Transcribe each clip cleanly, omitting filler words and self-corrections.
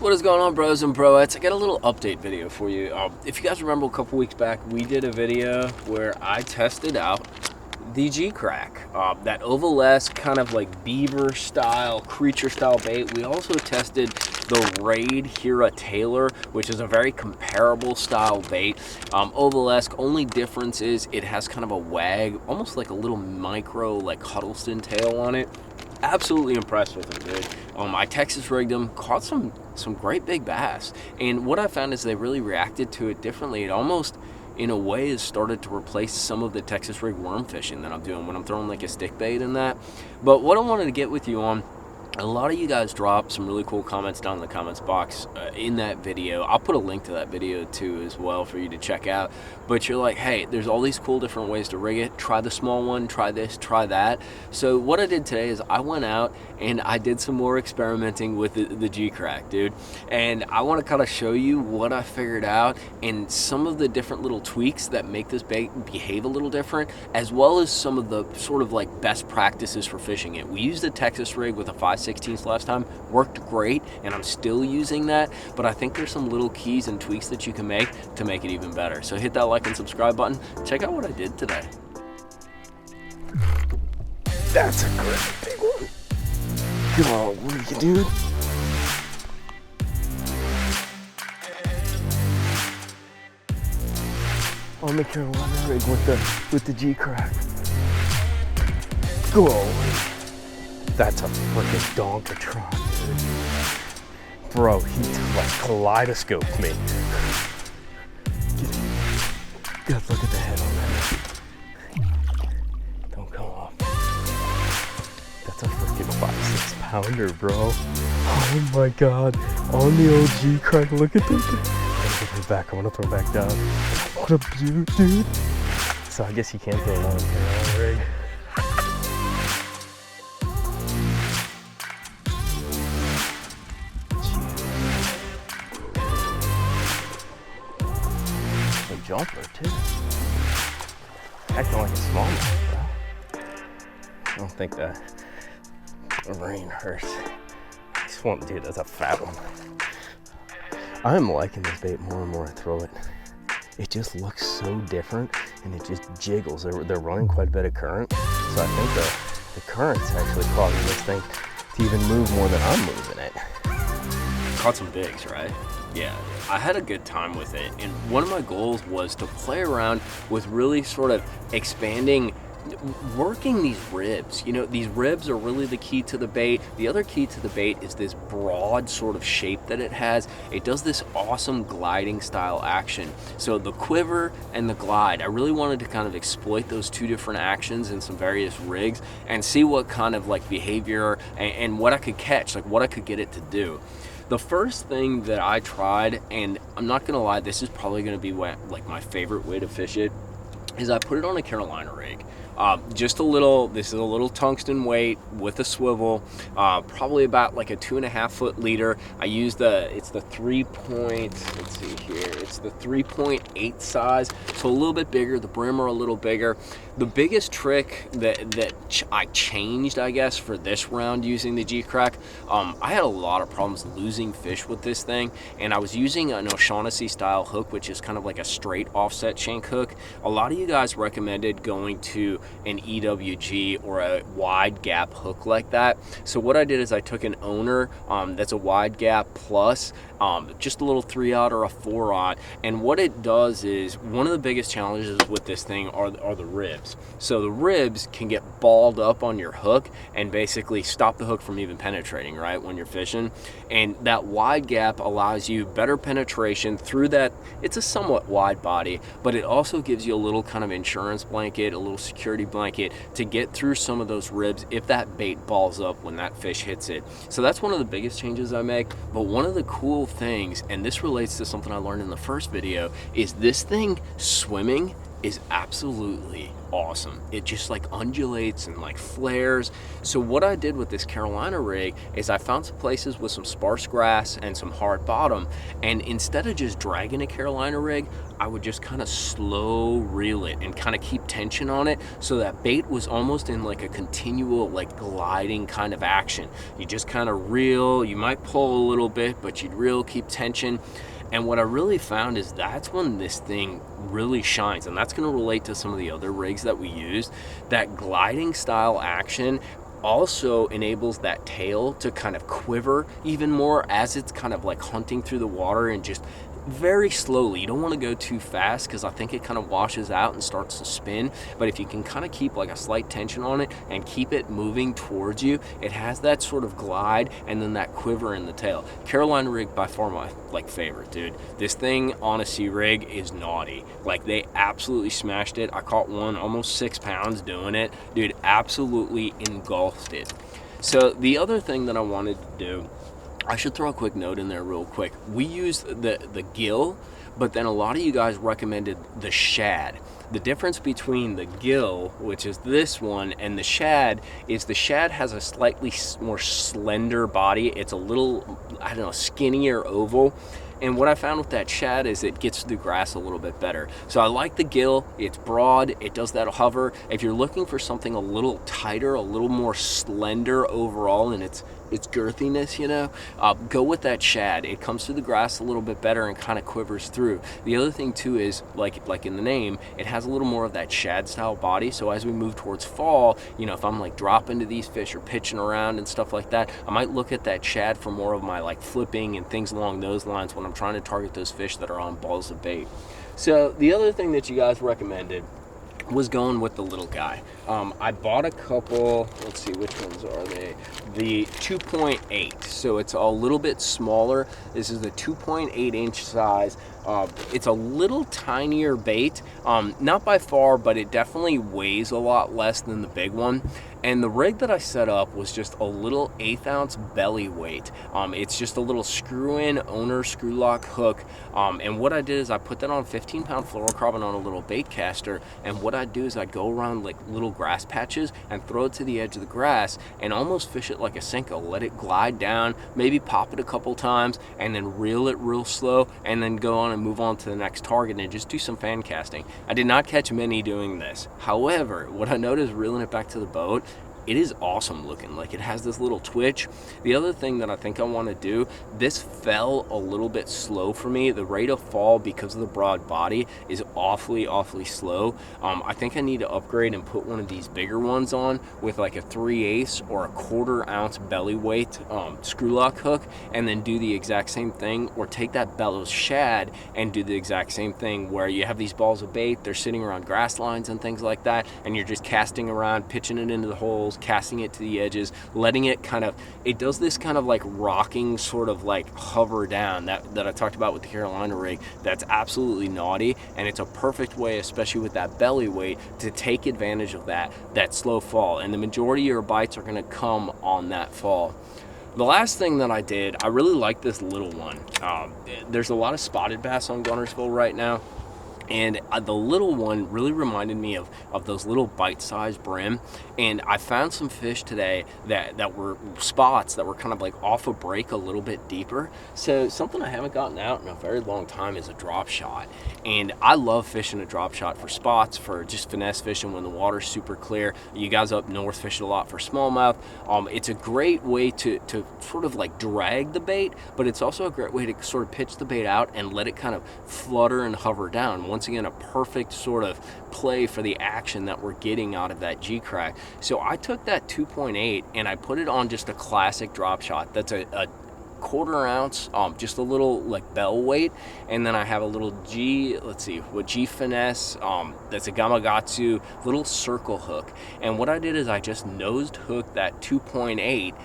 What is going on, bros and broettes? I got a little update video for you. If you guys remember a couple weeks back, we did a video where I tested out the Geecrack, that ovalesque kind of like beaver style, creature style bait. We also tested the Raid Hira Tailor, which is a very comparable style bait. Ovalesque, only difference is it has kind of a wag, almost like a little micro like Huddleston tail on it. Absolutely impressed with them, dude. I Texas rigged them, caught some great big bass, and what I found is they really reacted to it differently. It almost, in a way, has started to replace some of the Texas rig worm fishing that I'm doing when I'm throwing like a stick bait and that. But what I wanted to get with you on, a lot of you guys dropped some really cool comments down in the comments box in that video. I'll put a link to that video too as well for you to check out. But you're like, hey, there's all these cool different ways to rig it. Try the small one, try this, try that. So what I did today is I went out and I did some more experimenting with the Geecrack, dude. And I want to kind of show you what I figured out and some of the different little tweaks that make this bait behave a little different, as well as some of the sort of like best practices for fishing it. We used a Texas rig with a 5/16 last time, worked great, and I'm still using that, but I think there's some little keys and tweaks that you can make to make it even better. So hit that like and subscribe button. Check out what I did today. That's a great big one. Come on, what are you, dude? On the Carolina rig with the Geecrack. Go on. That's a freaking donkatron, dude. Bro, he like kaleidoscoped me. God, look at the head on that. Don't come off. That's a freaking 5-6 pounder, bro. Oh my God. On the old Geecrack, look at this. I'm gonna throw it back. I wanna throw it back down. What a beaut, dude. So I guess you can't throw it on the Carolina rig. Jumper too. Acting like a smallmouth, bro. I don't think that rain hurts. This one, dude, that's a fat one. I'm liking this bait more and more I throw it. It just looks so different and it just jiggles. They're running quite a bit of current, so I think the current's actually causing this thing to even move more than I'm moving it. Caught some bigs, right? Yeah, I had a good time with it, and one of my goals was to play around with really sort of expanding, working these ribs. You know, these ribs are really the key to the bait. The other key to the bait is this broad sort of shape that it has. It does this awesome gliding style action. So the quiver and the glide, I really wanted to kind of exploit those two different actions in some various rigs and see what kind of like behavior and what I could catch, like what I could get it to do. The first thing that I tried, and I'm not gonna lie, this is probably gonna be like my favorite way to fish it, is I put it on a Carolina rig. Just a little, this is a little tungsten weight with a swivel, probably about like a 2.5 foot leader. I use it's the 3.8 size, so a little bit bigger, the brim are a little bigger. The biggest trick that I changed, I guess, for this round using the Geecrack, I had a lot of problems losing fish with this thing, and I was using an O'Shaughnessy style hook, which is kind of like a straight offset shank hook. A lot of you guys recommended going to an EWG or a wide gap hook like that. So what I did is I took an owner that's a wide gap plus just a little 3/0 or a 4/0, and what it does is, one of the biggest challenges with this thing are the ribs. So the ribs can get balled up on your hook and basically stop the hook from even penetrating, right, when you're fishing. And that wide gap allows you better penetration through that. It's a somewhat wide body, but it also gives you a little kind of insurance blanket, a little security blanket to get through some of those ribs if that bait balls up when that fish hits it. So that's one of the biggest changes I make. But one of the cool things, and this relates to something I learned in the first video, is this thing swimming is absolutely awesome. It just like undulates and like flares. So what I did with this Carolina rig is I found some places with some sparse grass and some hard bottom, and instead of just dragging a Carolina rig, I would just kind of slow reel it and kind of keep tension on it, so that bait was almost in like a continual like gliding kind of action. You just kind of reel, you might pull a little bit, but you'd reel, keep tension. And what I really found is that's when this thing really shines, and that's going to relate to some of the other rigs that we used. That gliding style action also enables that tail to kind of quiver even more as it's kind of like hunting through the water, and just very slowly. You don't want to go too fast because I think it kind of washes out and starts to spin. But if you can kind of keep like a slight tension on it and keep it moving towards you, it has that sort of glide and then that quiver in the tail. Carolina rig by far my like favorite, dude. This thing on a sea rig is naughty. Like, they absolutely smashed it. I caught one almost 6 pounds doing it, dude. Absolutely engulfed it. So the other thing that I wanted to do, I should throw a quick note in there real quick. We used the gill, but then a lot of you guys recommended the shad. The difference between the gill, which is this one, and the shad is the shad has a slightly more slender body. It's a little, I don't know, skinnier oval. And what I found with that shad is it gets through grass a little bit better. So I like the gill. It's broad. It does that hover. If you're looking for something a little tighter, a little more slender overall in its girthiness, you know, go with that shad. It comes through the grass a little bit better and kind of quivers through. The other thing too is, like in the name, it has a little more of that shad style body. So as we move towards fall, you know, if I'm like dropping to these fish or pitching around and stuff like that, I might look at that shad for more of my like flipping and things along those lines when I'm trying to target those fish that are on balls of bait. So the other thing that you guys recommended was going with the little guy. I bought a couple, let's see, which ones are they? The 2.8, so it's a little bit smaller. This is the 2.8 inch size. It's a little tinier bait, not by far, but it definitely weighs a lot less than the big one. And the rig that I set up was just a little 1/8 ounce belly weight. It's just a little screw-in owner screw lock hook. And what I did is I put that on 15-pound fluorocarbon on a little bait caster. And what I'd do is I'd go around like little grass patches and throw it to the edge of the grass and almost fish it like a Senko. Let it glide down, maybe pop it a couple times, and then reel it real slow, and then go on and move on to the next target and just do some fan casting. I did not catch many doing this. However, what I noticed reeling it back to the boat, it is awesome looking. Like, it has this little twitch. The other thing that I think I want to do, this fell a little bit slow for me. The rate of fall, because of the broad body, is awfully slow. I think I need to upgrade and put one of these bigger ones on with like a 3/8 or a 1/4 ounce belly weight screw lock hook, and then do the exact same thing, or take that Bellows shad and do the exact same thing, where you have these balls of bait, they're sitting around grass lines and things like that, and you're just casting around, pitching it into the holes, casting it to the edges, letting it kind of, it does this kind of like rocking sort of like hover down that I talked about with the Carolina rig. That's absolutely naughty, and it's a perfect way, especially with that belly weight, to take advantage of that slow fall, and the majority of your bites are going to come on that fall. The last thing that I did, I really like this little one. There's a lot of spotted bass on Guntersville right now, and the little one really reminded me of those little bite-sized brim. And I found some fish today that were spots that were kind of like off a break a little bit deeper. So something I haven't gotten out in a very long time is a drop shot. And I love fishing a drop shot for spots, for just finesse fishing when the water's super clear. You guys up north fish a lot for smallmouth. It's a great way to sort of like drag the bait, but it's also a great way to sort of pitch the bait out and let it kind of flutter and hover down. Once again, a perfect sort of play for the action that we're getting out of that Geecrack. So I took that 2.8 and I put it on just a classic drop shot. That's a 1/4 ounce, just a little like bell weight, and then I have a little G Finesse, that's a Gamakatsu little circle hook. And what I did is I just nosed hooked that 2.8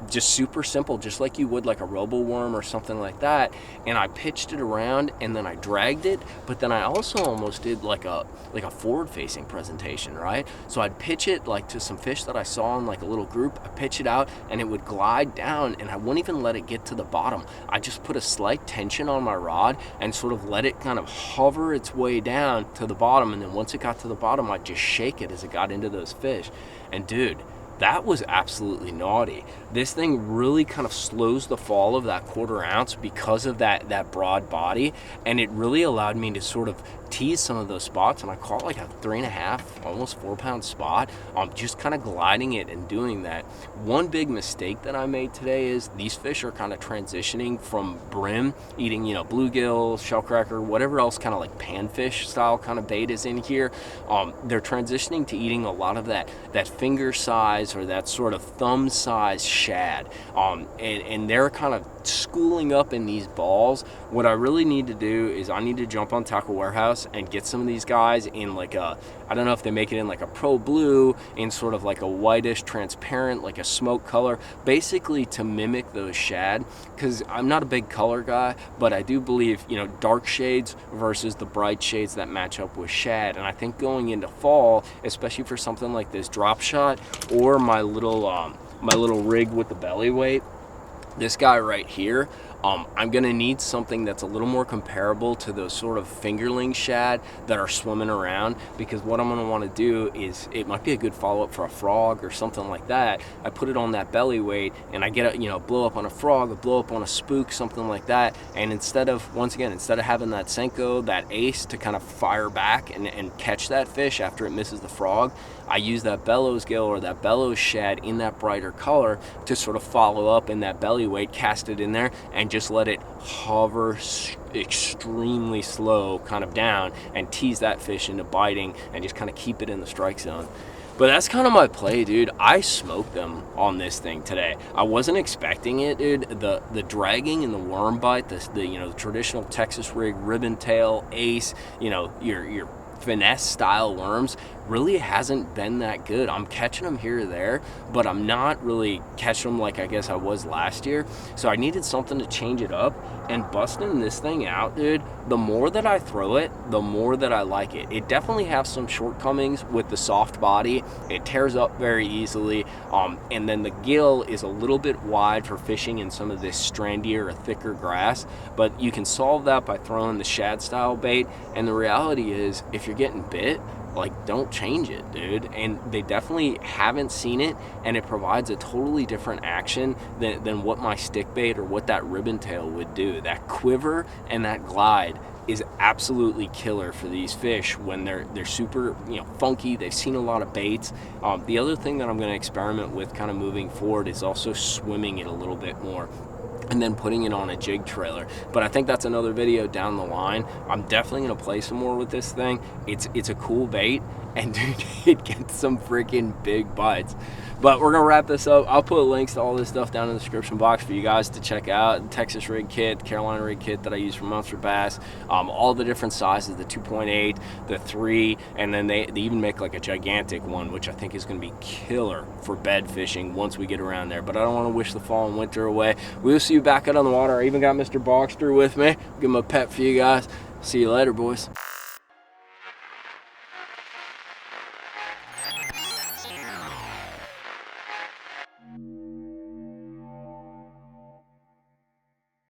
Just super simple, just like you would like a robo worm or something like that. And I pitched it around and then I dragged it, but then I also almost did like a forward facing presentation, right? So I'd pitch it like to some fish that I saw in like a little group. I pitch it out and it would glide down, and I wouldn't even let it get to the bottom. I just put a slight tension on my rod and sort of let it kind of hover its way down to the bottom, and then once it got to the bottom, I'd just shake it as it got into those fish. And dude, that was absolutely naughty. This thing really kind of slows the fall of that 1/4 ounce because of that broad body, and it really allowed me to sort of tease some of those spots, and I caught like a 3.5, almost 4 pound spot, just kind of gliding it and doing that. One big mistake that I made today is these fish are kind of transitioning from brim, eating, bluegill, shellcracker, whatever else kind of like panfish style kind of bait is in here. They're transitioning to eating a lot of that finger size or that sort of thumb size shad, and they're kind of schooling up in these balls. What I really need to do is I need to jump on Tackle Warehouse and get some of these guys in like a, I don't know if they make it in like a pro blue, in sort of like a whitish transparent, like a smoke color, basically to mimic those shad, because I'm not a big color guy, but I do believe, dark shades versus the bright shades that match up with shad. And I think going into fall, especially for something like this drop shot or my little rig with the belly weight, this guy right here, I'm gonna need something that's a little more comparable to those sort of fingerling shad that are swimming around, because what I'm gonna want to do is, it might be a good follow-up for a frog or something like that. I put it on that belly weight and I get a blow up on a frog, a blow up on a spook, something like that, and instead of having that Senko, that ace to kind of fire back and catch that fish after it misses the frog, I use that Bellows Gill or that Bellows shad in that brighter color to sort of follow up in that belly weight, cast it in there, and just let it hover extremely slow kind of down and tease that fish into biting and just kind of keep it in the strike zone. But that's kind of my play, dude. I smoked them on this thing today. I wasn't expecting it, dude. The dragging and the worm bite, the traditional Texas rig ribbon tail ace, your finesse style worms really hasn't been that good. I'm catching them here or there, but I'm not really catching them like I guess I was last year. So I needed something to change it up, and busting this thing out, dude, the more that I throw it, the more that I like it. It definitely has some shortcomings with the soft body. It tears up very easily, and then the gill is a little bit wide for fishing in some of this strandier or thicker grass, but you can solve that by throwing the shad style bait. And the reality is, if you're getting bit, like, don't change it, dude. And they definitely haven't seen it, and it provides a totally different action than what my stick bait or what that ribbon tail would do. That quiver and that glide is absolutely killer for these fish when they're super funky. They've seen a lot of baits. The other thing that I'm going to experiment with kind of moving forward is also swimming it a little bit more and then putting it on a jig trailer. But I think that's another video down the line. I'm definitely gonna play some more with this thing. It's a cool bait, and dude, it gets some freaking big bites. But we're gonna wrap this up. I'll put links to all this stuff down in the description box for you guys to check out. The Texas rig kit, the Carolina rig kit that I use for monster bass, all the different sizes, the 2.8, the 3, and then they even make like a gigantic one, which I think is gonna be killer for bed fishing once we get around there. But I don't wanna wish the fall and winter away. We will see you back out on the water. I even got Mr. Boxster with me. Give him a pet for you guys. See you later, boys.